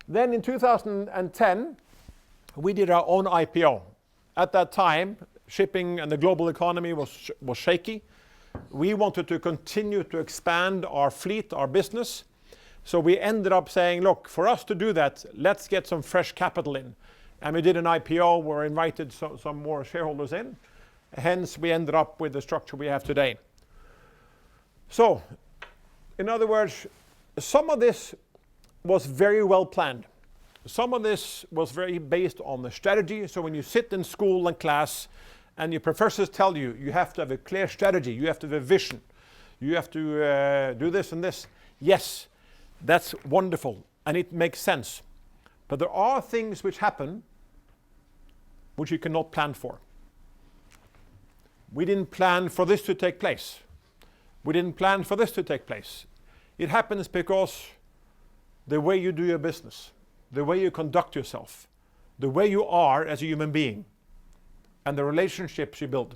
Then in 2010, we did our own IPO. At that time, shipping and the global economy was shaky. We wanted to continue to expand our fleet, our business. So we ended up saying, look, for us to do that, let's get some fresh capital in. And we did an IPO, we invited some more shareholders in. Hence, we ended up with the structure we have today. So, in other words, some of this was very well planned. Some of this was very based on the strategy. So when you sit in school and class and your professors tell you, you have to have a clear strategy, you have to have a vision, you have to do this and this. Yes, that's wonderful and it makes sense. But there are things which happen which you cannot plan for. We didn't plan for this to take place. We didn't plan for this to take place. It happens because the way you do your business, the way you conduct yourself, the way you are as a human being, and the relationships you build.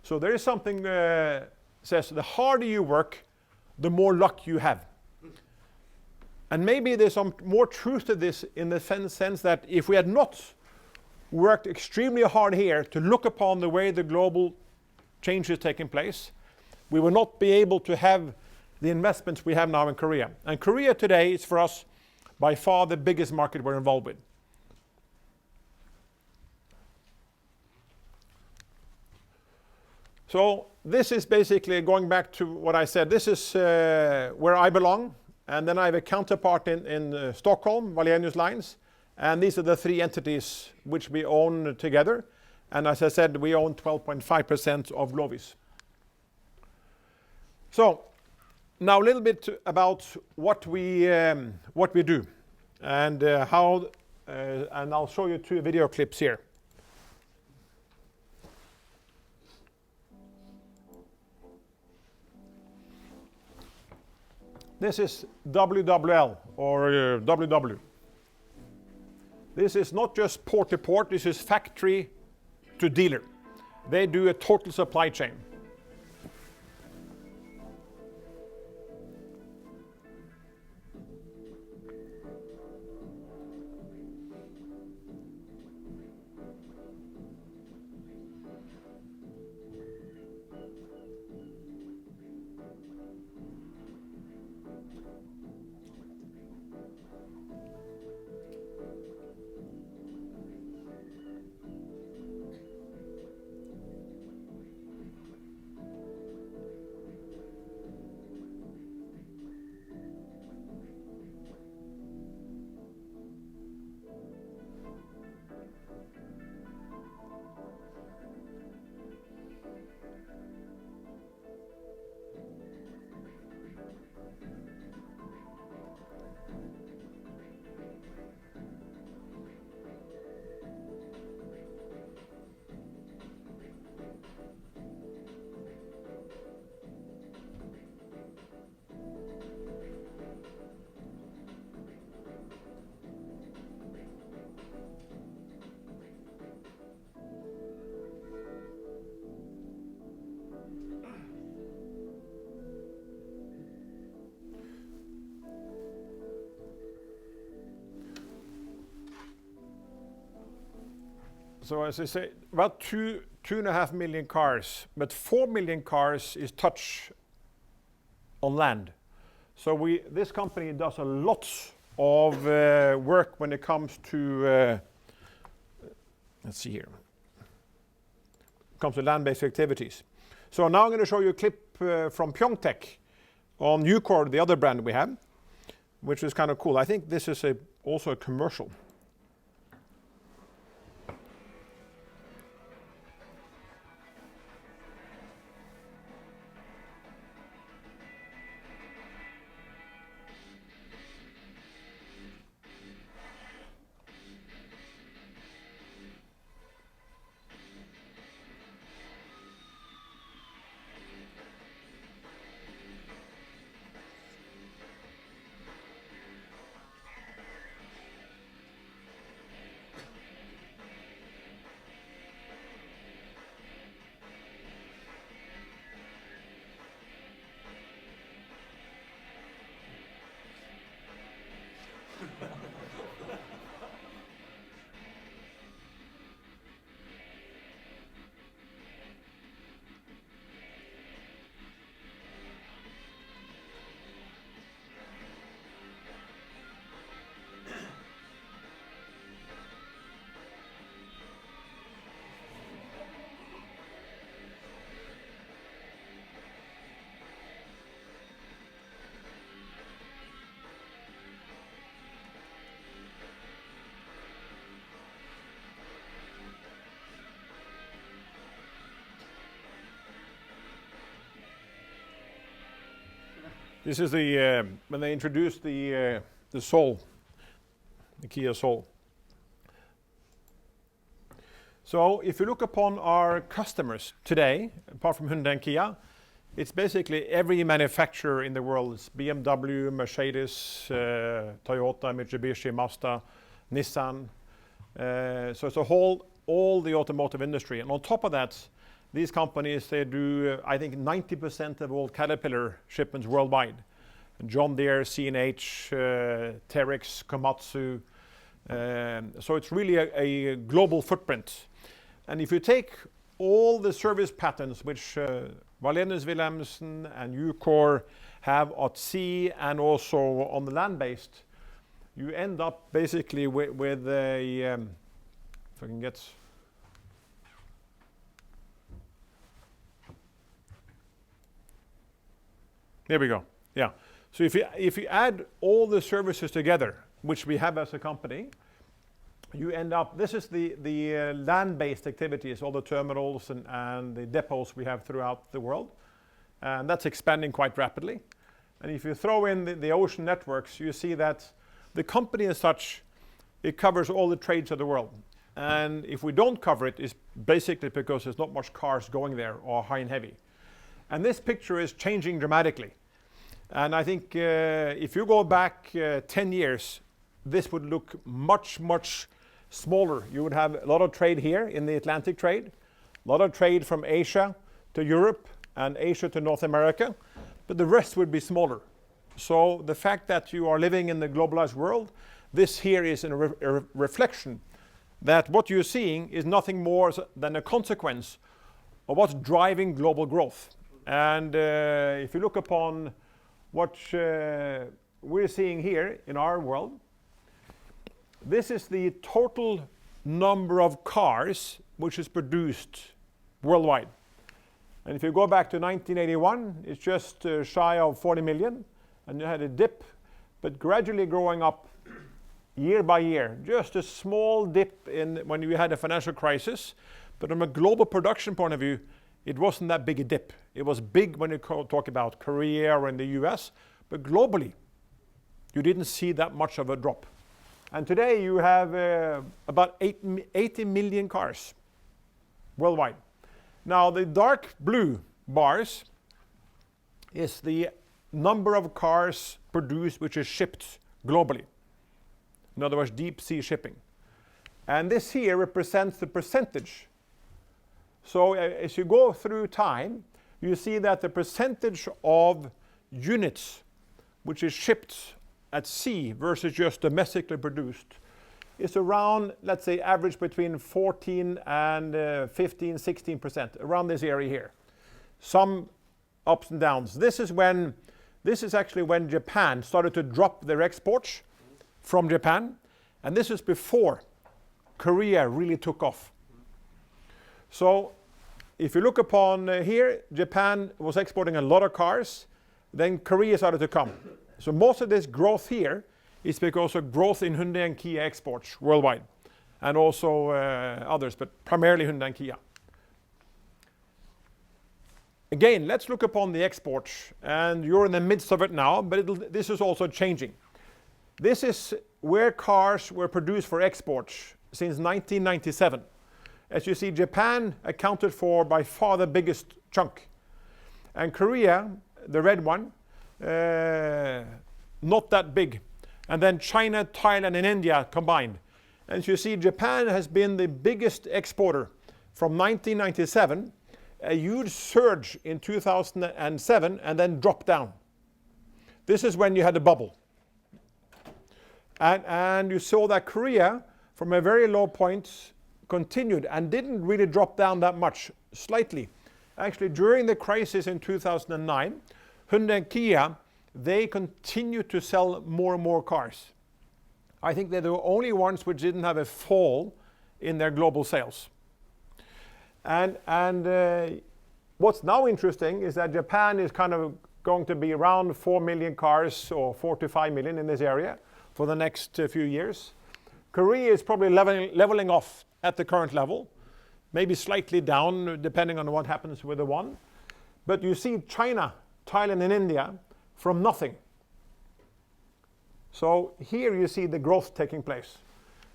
So there is something says the harder you work, the more luck you have. And maybe there's some more truth to this in the sense that if we had not worked extremely hard here to look upon the way the global change is taking place, we will not be able to have the investments we have now in Korea. And Korea today is for us by far the biggest market we're involved with. So this is basically going back to what I said. This is where I belong. And then I have a counterpart in Stockholm, Wallenius Lines. And these are the three entities which we own together. And as I said, we own 12.5% of Glovis. So now a little bit about what we do and how, and I'll show you two video clips here. This is WWL or WW. This is not just port to port, this is factory to dealer. They do a total supply chain. So as I say, about 2.5 million cars, but 4 million cars is touch on land. So this company does a lot of work when it comes to, let's see here, comes to land-based activities. So now I'm going to show you a clip from Pyeongtaek on Ucore, the other brand we have, which is kind of cool. I think this is also a commercial. This is the when they introduced the Soul, the Kia Soul. So if you look upon our customers today, apart from Hyundai and Kia, it's basically every manufacturer in the world. It's BMW, Mercedes, Toyota, Mitsubishi, Mazda, Nissan. So it's all the automotive industry. And on top of that, these companies, they do, I think, 90% of all Caterpillar shipments worldwide. John Deere, C&H, Terex, Komatsu. So it's really a global footprint. And if you take all the service patterns which Wallenius Wilhelmsen and Ucor have at sea and also on the land-based, you end up basically with a, if I can get, there we go, yeah. So if you add all the services together, which we have as a company, you end up, this is the land-based activities, all the terminals and the depots we have throughout the world. And that's expanding quite rapidly. And if you throw in the ocean networks, you see that the company as such, it covers all the trades of the world. And if we don't cover it, it's basically because there's not much cars going there or high and heavy. And this picture is changing dramatically. And I think if you go back 10 years, this would look much, much smaller. You would have a lot of trade here in the Atlantic trade, a lot of trade from Asia to Europe and Asia to North America, but the rest would be smaller. So the fact that you are living in the globalized world, this here is a reflection that what you're seeing is nothing more than a consequence of what's driving global growth. And if you look upon what we're seeing here in our world, this is the total number of cars which is produced worldwide. And if you go back to 1981, it's just shy of 40 million. And you had a dip, but gradually growing up year by year. Just a small dip when you had a financial crisis. But from a global production point of view, it wasn't that big a dip. It was big when you talk about Korea or in the US. But globally, you didn't see that much of a drop. And today you have about 80 million cars worldwide. Now the dark blue bars is the number of cars produced which is shipped globally. In other words, deep sea shipping. And this here represents the percentage. So as you go through time, you see that the percentage of units which is shipped at sea versus just domestically produced is around, let's say, average between 14 and 15, 16%, around this area here. Some ups and downs. This is actually when Japan started to drop their exports from Japan, and this is before Korea really took off. So if you look upon here, Japan was exporting a lot of cars, then Korea started to come. So most of this growth here is because of growth in Hyundai and Kia exports worldwide, and also others, but primarily Hyundai and Kia. Again, let's look upon the exports, and you're in the midst of it now, but this is also changing. This is where cars were produced for exports since 1997. As you see, Japan accounted for by far the biggest chunk. And Korea, the red one, not that big. And then China, Thailand, and India combined. And as you see, Japan has been the biggest exporter from 1997, a huge surge in 2007, and then dropped down. This is when you had a bubble. And you saw that Korea, from a very low point, continued and didn't really drop down that much, slightly. Actually, during the crisis in 2009, Hyundai and Kia, they continued to sell more and more cars. I think they're the only ones which didn't have a fall in their global sales. And what's now interesting is that Japan is kind of going to be around 4 million cars, or 4 to 5 million in this area for the next few years. Korea is probably leveling off at the current level, maybe slightly down depending on what happens with the one. But you see China, Thailand, and India from nothing. So here you see the growth taking place.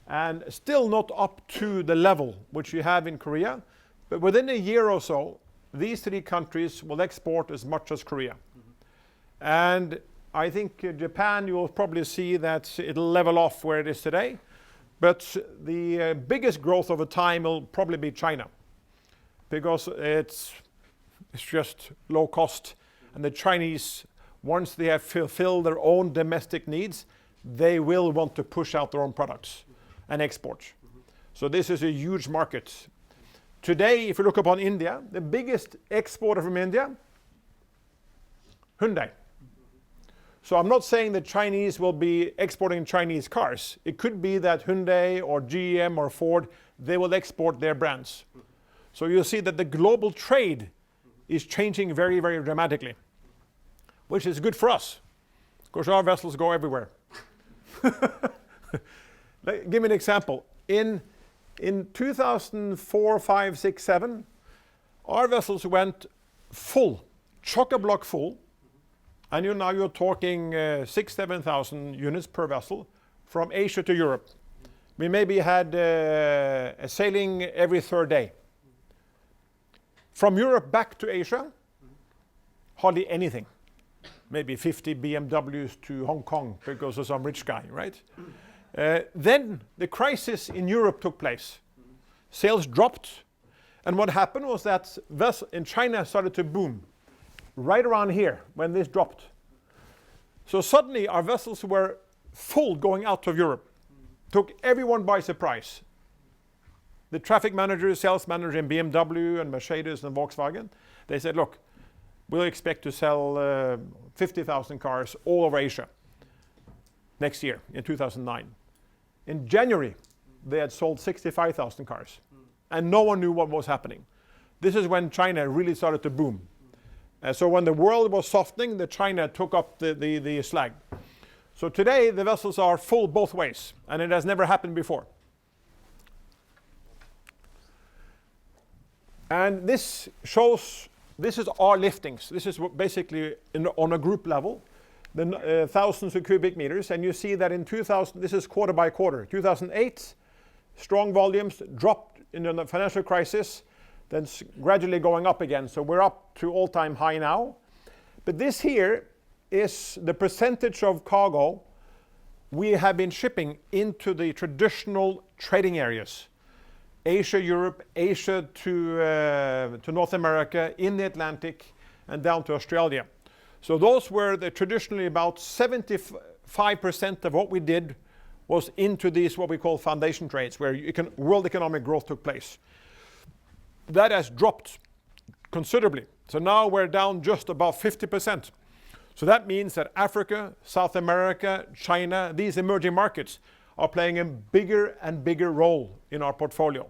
And still not up to the level which you have in Korea, but within a year or so, these three countries will export as much as Korea. And I think Japan, you will probably see that it'll level off where it is today. But the biggest growth over time will probably be China, because it's just low cost. And the Chinese, once they have fulfilled their own domestic needs, they will want to push out their own products and export. So this is a huge market. Today, if you look upon India, the biggest exporter from India, Hyundai. So I'm not saying the Chinese will be exporting Chinese cars. It could be that Hyundai or GM or Ford, they will export their brands. So you'll see that the global trade is changing very, very dramatically, which is good for us, because our vessels go everywhere. Give me an example. In 2004, 5, 6, 7, our vessels went full, chock-a-block full, and now you're talking 6,000, 7,000 units per vessel from Asia to Europe. We maybe had a sailing every third day. From Europe back to Asia, hardly anything. Maybe 50 BMWs to Hong Kong because of some rich guy, right? Then the crisis in Europe took place. Sales dropped, and what happened was that in China started to boom right around here when this dropped. So suddenly our vessels were full going out of Europe. Took everyone by surprise. The traffic manager, sales manager in BMW and Mercedes and Volkswagen, they said, look, we'll expect to sell 50,000 cars all over Asia next year in 2009. In January, they had sold 65,000 cars, and no one knew what was happening. This is when China really started to boom. So when the world was softening, China took up the slack. So today, the vessels are full both ways, and it has never happened before. And this shows, this is our liftings. This is basically on a group level, the thousands of cubic meters. And you see that in 2000, this is quarter by quarter. 2008, strong volumes dropped in the financial crisis, then gradually going up again. So we're up to all-time high now. But this here is the percentage of cargo we have been shipping into the traditional trading areas. Asia, Europe, Asia to North America, in the Atlantic, and down to Australia. So those were traditionally about 75% of what we did was into these what we call foundation trades, where world economic growth took place. That has dropped considerably. So now we're down just about 50%. So that means that Africa, South America, China, these emerging markets are playing a bigger and bigger role in our portfolio.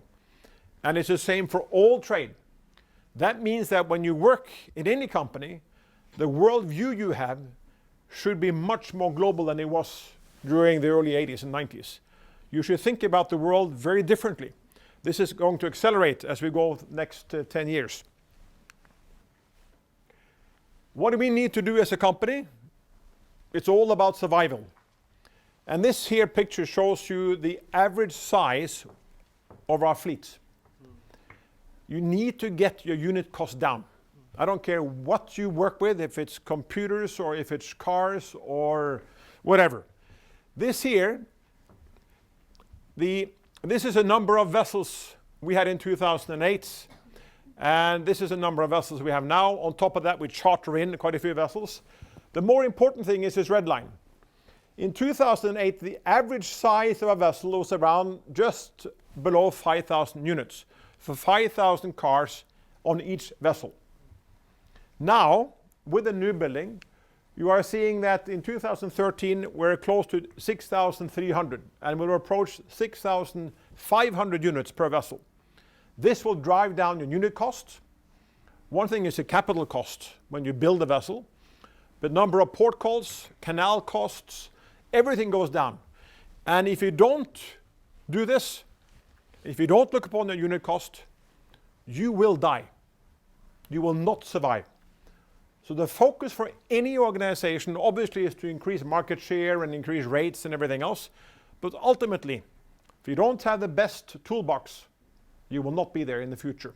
And it's the same for all trade. That means that when you work in any company, the worldview you have should be much more global than it was during the early 80s and 90s. You should think about the world very differently. This is going to accelerate as we go next 10 years. What do we need to do as a company? It's all about survival. And this here picture shows you the average size of our fleet. You need to get your unit cost down. I don't care what you work with, if it's computers or if it's cars or whatever. This here, this is a number of vessels we had in 2008, and this is a number of vessels we have now. On top of that, we charter in quite a few vessels. The more important thing is this red line. In 2008, the average size of a vessel was around just below 5,000 units, for 5,000 cars on each vessel. Now, with the new building, you are seeing that in 2013, we're close to 6,300, and we'll approach 6,500 units per vessel. This will drive down your unit cost. One thing is the capital cost when you build a vessel. The number of port calls, canal costs, everything goes down. And if you don't do this, if you don't look upon the unit cost, you will die. You will not survive. So the focus for any organization obviously is to increase market share and increase rates and everything else. But ultimately, if you don't have the best toolbox, you will not be there in the future.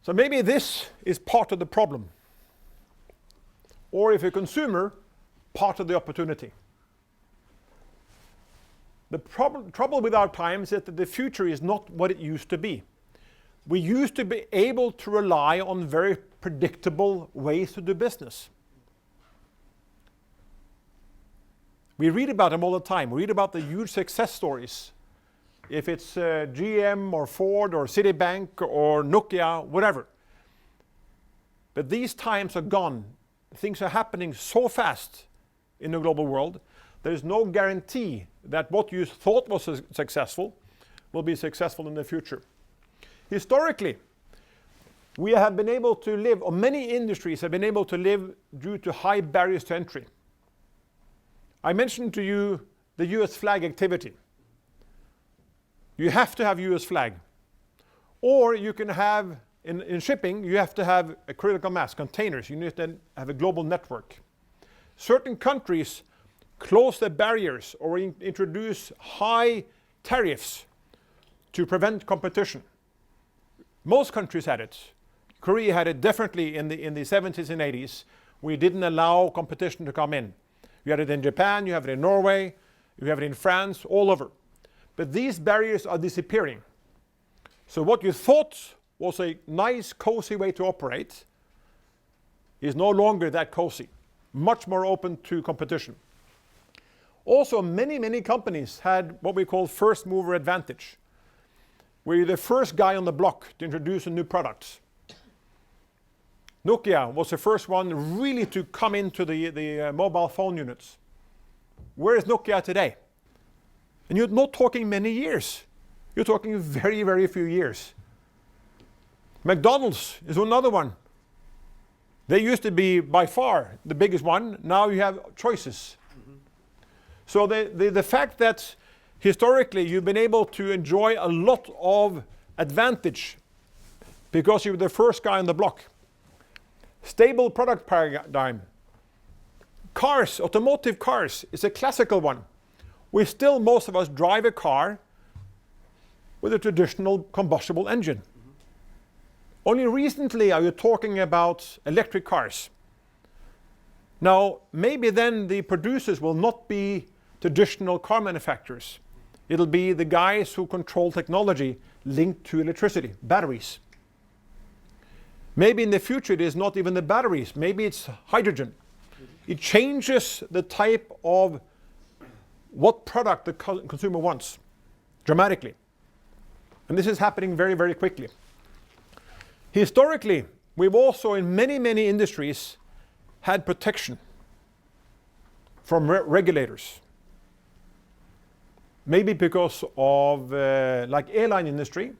So maybe this is part of the problem. Or if a consumer, part of the opportunity. The trouble with our times is that the future is not what it used to be. We used to be able to rely on very predictable ways to do business. We read about them all the time. We read about the huge success stories. If it's GM or Ford or Citibank or Nokia, whatever. But these times are gone. Things are happening so fast in the global world. There's no guarantee that what you thought was successful will be successful in the future. Historically, we have been able to live, or many industries have been able to live due to high barriers to entry. I mentioned to you the US flag activity. You have to have US flag. Or you can have, in shipping, you have to have a critical mass, containers. You need to have a global network. Certain countries close their barriers or introduce high tariffs to prevent competition. Most countries had it. Korea had it definitely in the 70s and 80s. We didn't allow competition to come in. You had it in Japan, you have it in Norway, you have it in France, all over. But these barriers are disappearing. So what you thought was a nice, cozy way to operate is no longer that cozy. Much more open to competition. Also, many companies had what we call first mover advantage, where you're the first guy on the block to introduce a new product. Nokia was the first one really to come into the mobile phone units. Where is Nokia today? And you're not talking many years. You're talking very, very few years. McDonald's is another one. They used to be by far the biggest one. Now you have choices. So the fact that historically you've been able to enjoy a lot of advantage because you were the first guy on the block. Stable product paradigm. Cars, automotive cars, is a classical one. Most of us drive a car with a traditional combustible engine. Only recently are you talking about electric cars. Now, maybe then the producers will not be traditional car manufacturers. It'll be the guys who control technology linked to electricity, batteries. Maybe in the future it is not even the batteries, maybe it's hydrogen. It changes the type of what product the consumer wants dramatically. And this is happening very, very quickly. Historically, we've also in many industries had protection from regulators. Maybe because of like airline industry,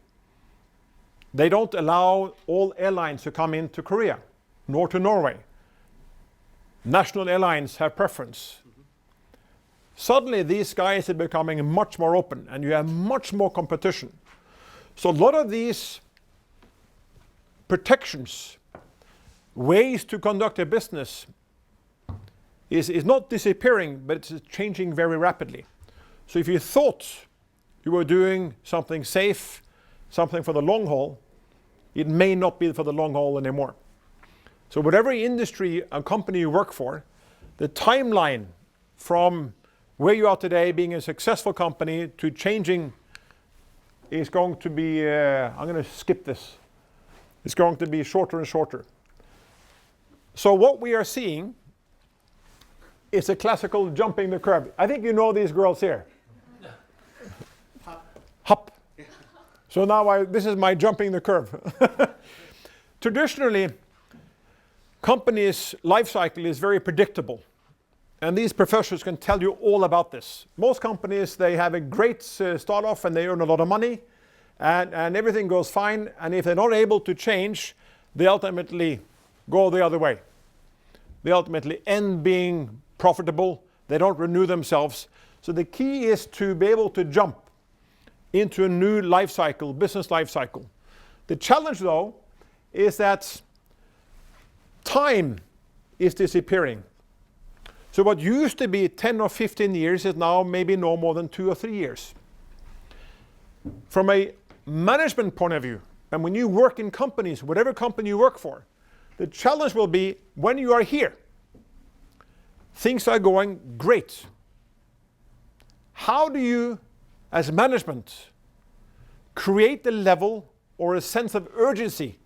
they don't allow all airlines to come into Korea, nor to Norway. National airlines have preference. Suddenly these guys are becoming much more open and you have much more competition. So a lot of these protections, ways to conduct a business is not disappearing, but it's changing very rapidly. So if you thought you were doing something safe, something for the long haul, it may not be for the long haul anymore. So whatever industry and company you work for, the timeline from where you are today being a successful company to changing is going to be, I'm going to skip this. It's going to be shorter and shorter. So what we are seeing is a classical jumping the curve. I think you know these girls here. Hop. So now this is my jumping the curve. Traditionally, companies' life cycle is very predictable. And these professors can tell you all about this. Most companies, they have a great start off and they earn a lot of money and everything goes fine. And if they're not able to change, they ultimately go the other way. They ultimately end being profitable. They don't renew themselves. So the key is to be able to jump into a new life cycle, business life cycle. The challenge, though, is that time is disappearing. So what used to be 10 or 15 years is now maybe no more than 2 or 3 years. From a management point of view, and when you work in companies, whatever company you work for, the challenge will be when you are here, things are going great. How do you, as management, create the level or a sense of urgency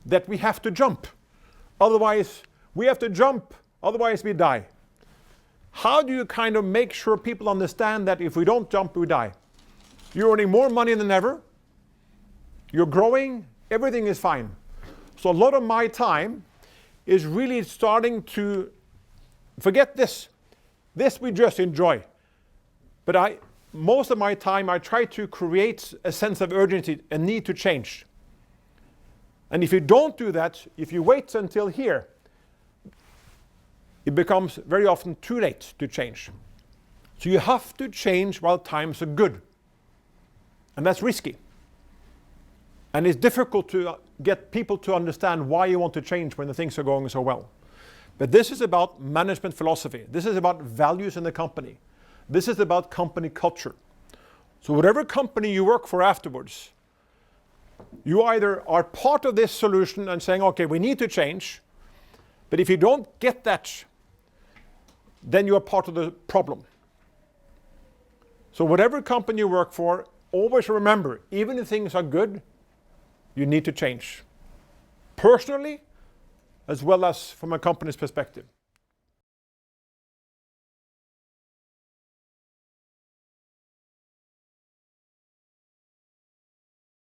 that we have to jump? Otherwise, we have to jump, otherwise we die. How do you kind of make sure people understand that if we don't jump, we die? You're earning more money than ever, you're growing, everything is fine. So a lot of my time is really starting to forget this. This we just enjoy. But most of my time I try to create a sense of urgency, a need to change. And if you don't do that, if you wait until here, it becomes very often too late to change. So you have to change while times are good. And that's risky. And it's difficult to get people to understand why you want to change when the things are going so well. But this is about management philosophy. This is about values in the company. This is about company culture. So whatever company you work for afterwards, you either are part of this solution and saying, okay, we need to change, but if you don't get that, then you are part of the problem. So whatever company you work for, always remember, even if things are good, you need to change. Personally, as well as from a company's perspective.